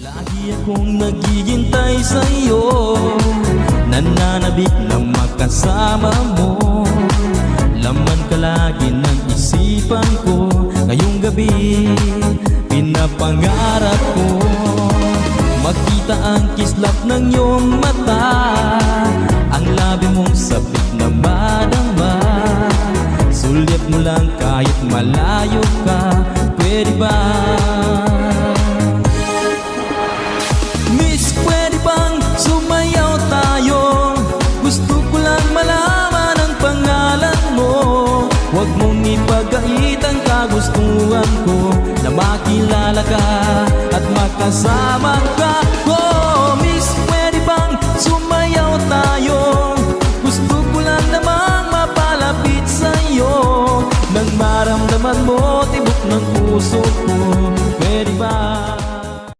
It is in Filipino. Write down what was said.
Lagi akong naghihintay sa'yo, nananabik na makasama mo. Laman ka lagi ng isipan ko, ngayong gabi pinapangarap ko. Makita ang kislap ng iyong mata, ang labi mong sabik na madama. Sulit mo lang kahit malayo ka, pwede ba? Miss, pwede bang sumayaw tayo? Gusto ko lang malaman ang pangalan mo. Huwag mong ipagait ang kagustuhan ko, na makilala ka at makasama ka. Oh, Miss, pwede bang sumayaw tayo? Gusto ko lang namang mapalapit sa'yo, nang maramdaman mo tibok ng puso ko.